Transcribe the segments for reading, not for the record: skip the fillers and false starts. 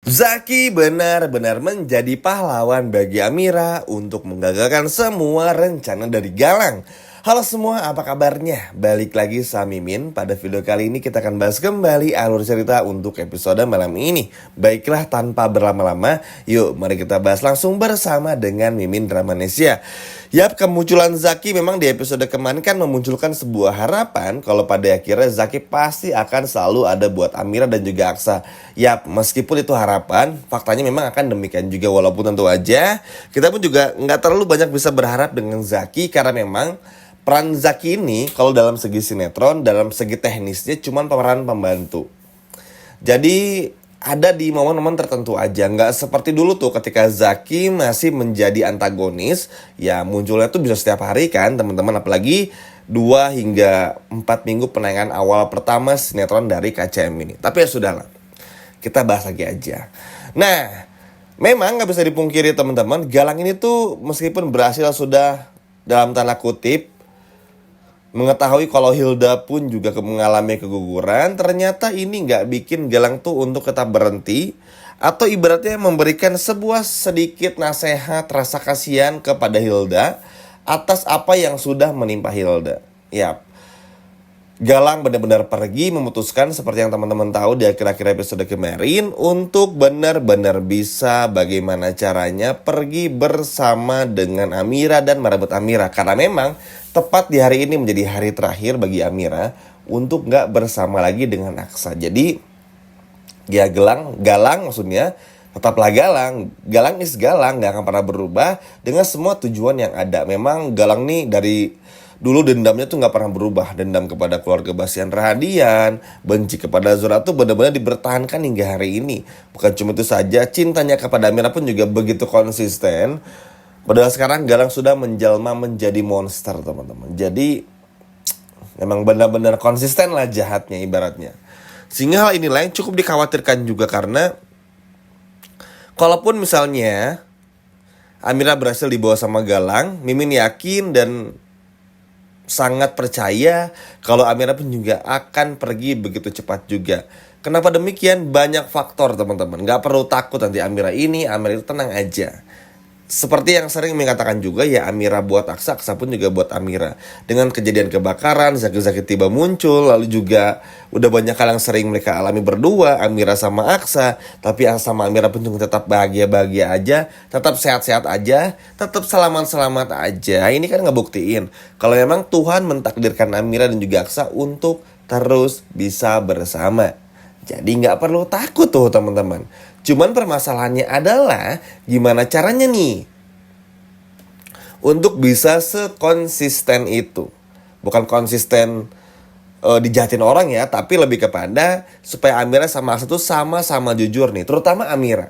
Zaki benar-benar menjadi pahlawan bagi Amira untuk menggagalkan semua rencana dari Galang. Halo semua, apa kabarnya? Balik lagi sama Mimin. Pada video kali ini kita akan bahas kembali alur cerita untuk episode malam ini. Baiklah, tanpa berlama-lama, yuk mari kita bahas langsung bersama dengan Mimin Dramanesia. Yap, kemunculan Zaki memang di episode kemarin kan memunculkan sebuah harapan kalau pada akhirnya Zaki pasti akan selalu ada buat Amira dan juga Aksa. Yap, meskipun itu harapan, faktanya memang akan demikian juga, walaupun tentu aja kita pun juga nggak terlalu banyak bisa berharap dengan Zaki karena memang peran Zaki ini kalau dalam segi sinetron, dalam segi teknisnya cuman pemeran pembantu. Jadi ada di momen-momen tertentu aja, nggak seperti dulu tuh ketika Zaki masih menjadi antagonis, ya munculnya tuh bisa setiap hari kan teman-teman, apalagi 2 hingga 4 minggu penayangan awal pertama sinetron dari KCM ini. Tapi ya sudahlah, kita bahas lagi aja. Nah, memang nggak bisa dipungkiri teman-teman, Galang ini tuh meskipun berhasil sudah dalam tanda kutip mengetahui kalau Hilda pun juga mengalami keguguran, ternyata ini nggak bikin Galang tuh untuk tetap berhenti atau ibaratnya memberikan sebuah sedikit nasihat rasa kasihan kepada Hilda atas apa yang sudah menimpa Hilda. Yap, Galang benar-benar pergi memutuskan seperti yang teman-teman tahu di akhir-akhir episode kemarin untuk benar-benar bisa bagaimana caranya pergi bersama dengan Amira dan merebut Amira. Karena memang tepat di hari ini menjadi hari terakhir bagi Amira untuk gak bersama lagi dengan Aksa. Jadi ya Galang maksudnya tetaplah Galang. Galang is Galang, gak akan pernah berubah dengan semua tujuan yang ada. Memang Galang nih dari dulu dendamnya tuh gak pernah berubah. Dendam kepada keluarga Bastian Rahadian, benci kepada Zura tuh benar-benar dipertahankan hingga hari ini. Bukan cuma itu saja, cintanya kepada Amira pun juga begitu konsisten. Padahal sekarang Galang sudah menjelma menjadi monster teman-teman. Jadi memang benar-benar konsisten lah jahatnya ibaratnya. Sehingga hal inilah yang cukup dikhawatirkan juga karena kalaupun misalnya Amira berhasil dibawa sama Galang, Mimin yakin dan sangat percaya kalau Amira pun juga akan pergi begitu cepat juga. Kenapa demikian? Banyak faktor teman-teman. Gak perlu takut nanti Amira ini, Amira itu, tenang aja. Seperti yang sering mengatakan juga ya, Amira buat Aksa, Aksa pun juga buat Amira. Dengan kejadian kebakaran, Zaki tiba muncul, lalu juga udah banyak hal yang sering mereka alami berdua, Amira sama Aksa. Tapi Aksa sama Amira pun juga tetap bahagia-bahagia aja, tetap sehat-sehat aja, tetap selamat-selamat aja. Ini kan ngebuktiin kalau memang Tuhan mentakdirkan Amira dan juga Aksa untuk terus bisa bersama. Jadi gak perlu takut tuh teman-teman. Cuman permasalahannya adalah gimana caranya nih untuk bisa sekonsisten itu. Bukan konsisten dijahatin orang ya, tapi lebih kepada supaya Amira sama Aksa tuh sama-sama jujur nih. Terutama Amira.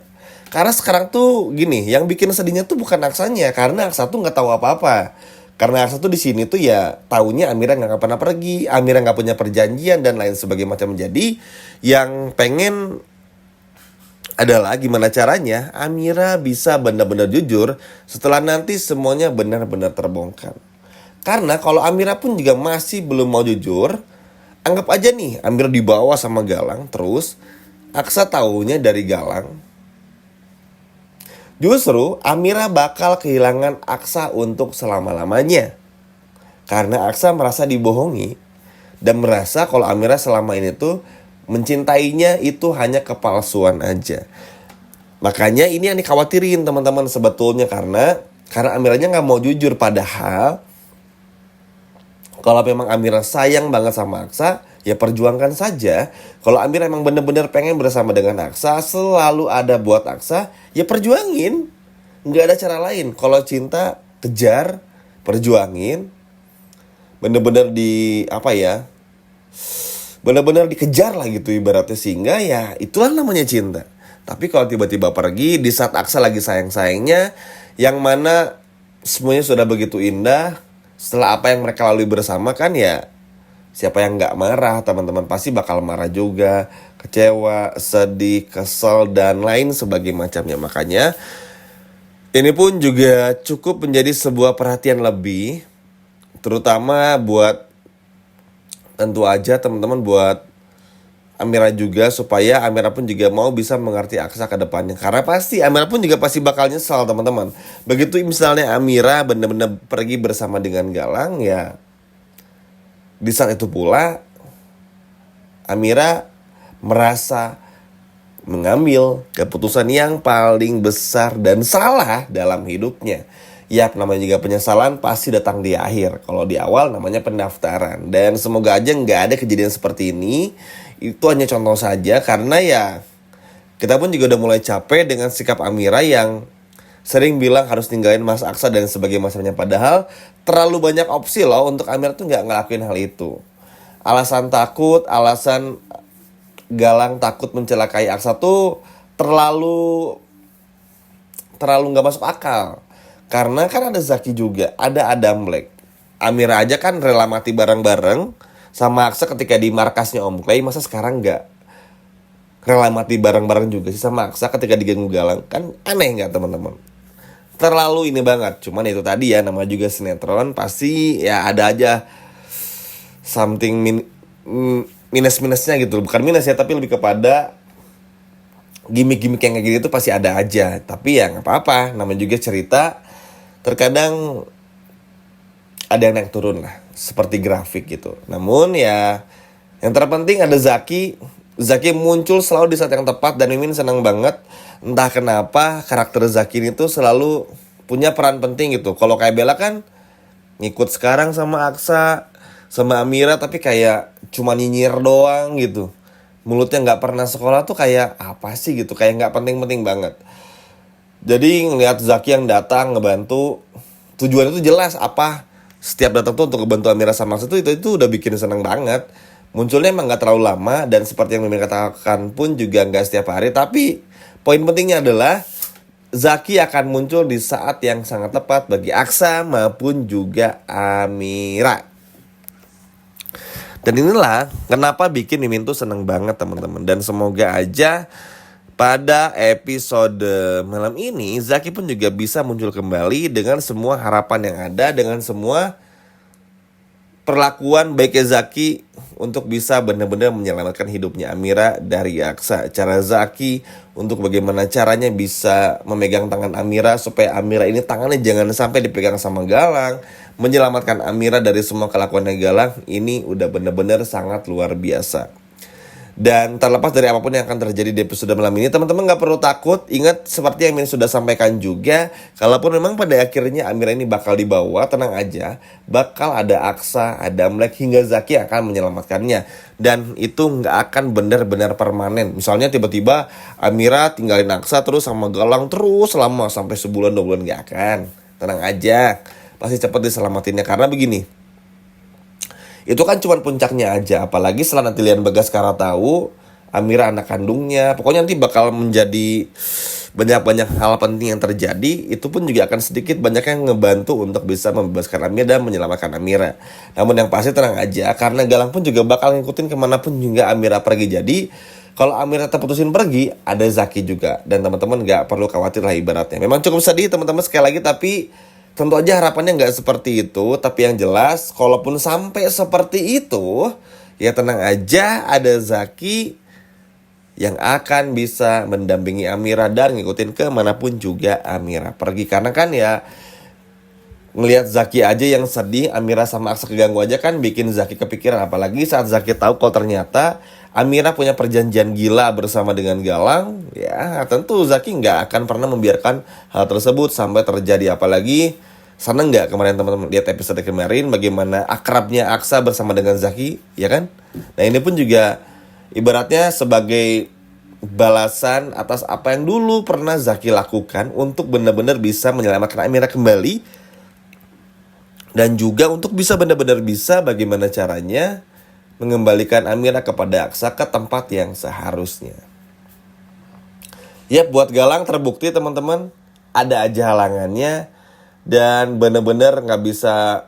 Karena sekarang tuh gini, yang bikin sedihnya tuh bukan Aksanya, karena Aksa tuh gak tahu apa-apa. Karena Aksa tuh di sini tuh ya taunya Amira nggak pernah pergi, Amira nggak punya perjanjian dan lain sebagainya macam. Jadi yang pengen adalah gimana caranya Amira bisa benar-benar jujur setelah nanti semuanya benar-benar terbongkar. Karena kalau Amira pun juga masih belum mau jujur, anggap aja nih Amira dibawa sama Galang, terus Aksa taunya dari Galang. Justru Amira bakal kehilangan Aksa untuk selama-lamanya. Karena Aksa merasa dibohongi dan merasa kalau Amira selama ini tuh mencintainya itu hanya kepalsuan aja. Makanya ini yang dikhawatirin teman-teman sebetulnya, karena Amiranya gak mau jujur. Padahal kalau memang Amira sayang banget sama Aksa, ya perjuangkan saja. Kalau Amira emang bener-bener pengen bersama dengan Aksa, selalu ada buat Aksa, ya perjuangin. Gak ada cara lain. Kalau cinta, kejar, perjuangin. Bener-bener benar-benar dikejar lah gitu ibaratnya, sehingga ya itulah namanya cinta. Tapi kalau tiba-tiba pergi di saat Aksa lagi sayang-sayangnya, yang mana semuanya sudah begitu indah, setelah apa yang mereka lalui bersama kan, ya siapa yang gak marah teman-teman, pasti bakal marah juga, kecewa, sedih, kesel dan lain sebagainya macamnya. Makanya ini pun juga cukup menjadi sebuah perhatian lebih, terutama buat tentu aja teman-teman, buat Amira juga, supaya Amira pun juga mau bisa mengerti Aksa ke depannya. Karena pasti Amira pun juga pasti bakal nyesal, teman-teman. Begitu misalnya Amira benar-benar pergi bersama dengan Galang, ya di saat itu pula Amira merasa mengambil keputusan yang paling besar dan salah dalam hidupnya. Yap, namanya juga penyesalan pasti datang di akhir. Kalau di awal namanya pendaftaran. Dan semoga aja nggak ada kejadian seperti ini. Itu hanya contoh saja, karena ya kita pun juga udah mulai capek dengan sikap Amira yang sering bilang harus ninggalin Mas Aksa dan sebagai masalahnya. Padahal terlalu banyak opsi loh untuk Amira tuh nggak ngelakuin hal itu. Alasan takut, alasan Galang takut mencelakai Aksa tuh terlalu nggak masuk akal. Karena kan ada Zaki juga, ada Adam Black. Amira aja kan rela mati bareng-bareng sama Aksa ketika di markasnya Om Clay. Masa sekarang nggak rela mati bareng-bareng juga sih sama Aksa ketika diganggu Galang? Kan aneh nggak, teman-teman? Terlalu ini banget. Cuman itu tadi ya, nama juga sinetron, pasti ya ada aja something minus-minusnya gitu. Bukan minus ya, tapi lebih kepada gimmick-gimmick yang kayak gitu tuh pasti ada aja. Tapi ya nggak apa-apa, namanya juga cerita. Terkadang ada yang naik turun lah, seperti grafik gitu. Namun ya yang terpenting ada Zaki. Zaki muncul selalu di saat yang tepat dan Mimin senang banget. Entah kenapa karakter Zaki ini tuh selalu punya peran penting gitu. Kalau kayak Bella kan ngikut sekarang sama Aksa, sama Amira, tapi kayak cuma nyinyir doang gitu. Mulutnya nggak pernah sekolah tuh kayak apa sih gitu, kayak nggak penting-penting banget. Jadi ngeliat Zaki yang datang ngebantu, tujuannya tuh jelas apa. Setiap datang tuh untuk ngebantu Amira sama Aksa tuh itu udah bikin seneng banget. Munculnya emang nggak terlalu lama, dan seperti yang Mimin katakan pun juga nggak setiap hari. Tapi poin pentingnya adalah Zaki akan muncul di saat yang sangat tepat bagi Aksa maupun juga Amira. Dan inilah kenapa bikin Mimin tuh seneng banget, teman-teman. Dan semoga aja pada episode malam ini Zaki pun juga bisa muncul kembali dengan semua harapan yang ada, dengan semua perlakuan baiknya Zaki untuk bisa benar-benar menyelamatkan hidupnya Amira dari Aksa. Cara Zaki untuk bagaimana caranya bisa memegang tangan Amira supaya Amira ini tangannya jangan sampai dipegang sama Galang, menyelamatkan Amira dari semua kelakuannya Galang, ini udah benar-benar sangat luar biasa. Dan terlepas dari apapun yang akan terjadi di episode malam ini, teman-teman gak perlu takut. Ingat seperti yang Min sudah sampaikan juga, kalaupun memang pada akhirnya Amira ini bakal dibawa, tenang aja, bakal ada Aksa, ada Black, hingga Zaki akan menyelamatkannya. Dan itu gak akan benar-benar permanen. Misalnya tiba-tiba Amira tinggalin Aksa terus sama Galang terus selama sampai sebulan 2 bulan, gak akan. Tenang aja, pasti cepat diselamatinnya. Karena begini, itu kan cuma puncaknya aja. Apalagi setelah nanti Lian Bagaskara tahu Amira anak kandungnya, pokoknya nanti bakal menjadi banyak-banyak hal penting yang terjadi. Itu pun juga akan sedikit banyak yang ngebantu untuk bisa membebaskan Amira dan menyelamatkan Amira. Namun yang pasti tenang aja, karena Galang pun juga bakal ngikutin kemanapun juga Amira pergi. Jadi kalau Amira terputusin pergi, ada Zaki juga. Dan teman-teman gak perlu khawatir lah ibaratnya. Memang cukup sedih teman-teman sekali lagi, tapi tentu aja harapannya nggak seperti itu. Tapi yang jelas, kalaupun sampai seperti itu, ya tenang aja, ada Zaki yang akan bisa mendampingi Amira dan ngikutin kemanapun juga Amira pergi. Karena kan ya ngelihat Zaki aja yang sedih, Amira sama Aksa keganggu aja kan bikin Zaki kepikiran. Apalagi saat Zaki tahu kalau ternyata Amira punya perjanjian gila bersama dengan Galang, ya tentu Zaki nggak akan pernah membiarkan hal tersebut sampai terjadi. Apalagi seneng nggak kemarin teman-teman lihat episode kemarin bagaimana akrabnya Aksa bersama dengan Zaki, ya kan? Nah ini pun juga ibaratnya sebagai balasan atas apa yang dulu pernah Zaki lakukan untuk benar-benar bisa menyelamatkan Amira kembali, dan juga untuk bisa benar-benar bisa bagaimana caranya mengembalikan Amira kepada Aksa ke tempat yang seharusnya. Ya buat Galang terbukti teman-teman, ada aja halangannya. Dan benar-benar gak bisa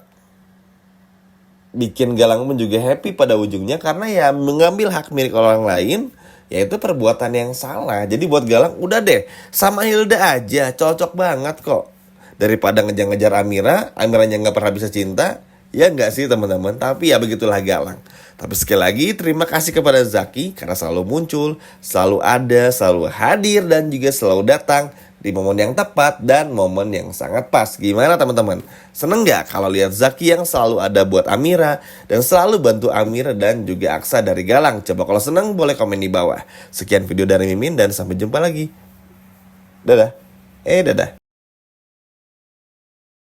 bikin Galang pun juga happy pada ujungnya. Karena ya mengambil hak milik orang lain, yaitu perbuatan yang salah. Jadi buat Galang udah deh, sama Hilda aja, cocok banget kok. Daripada ngejar-ngejar Amira, Amiranya gak pernah bisa cinta, Ya nggak sih teman-teman, tapi ya begitulah Galang. Tapi sekali lagi terima kasih kepada Zaki karena selalu muncul, selalu ada, selalu hadir dan juga selalu datang di momen yang tepat dan momen yang sangat pas. Gimana teman-teman? Seneng nggak kalau lihat Zaki yang selalu ada buat Amira dan selalu bantu Amira dan juga Aksa dari Galang? Coba kalau seneng boleh komen di bawah. Sekian video dari Mimin dan sampai jumpa lagi. Dadah. Dadah.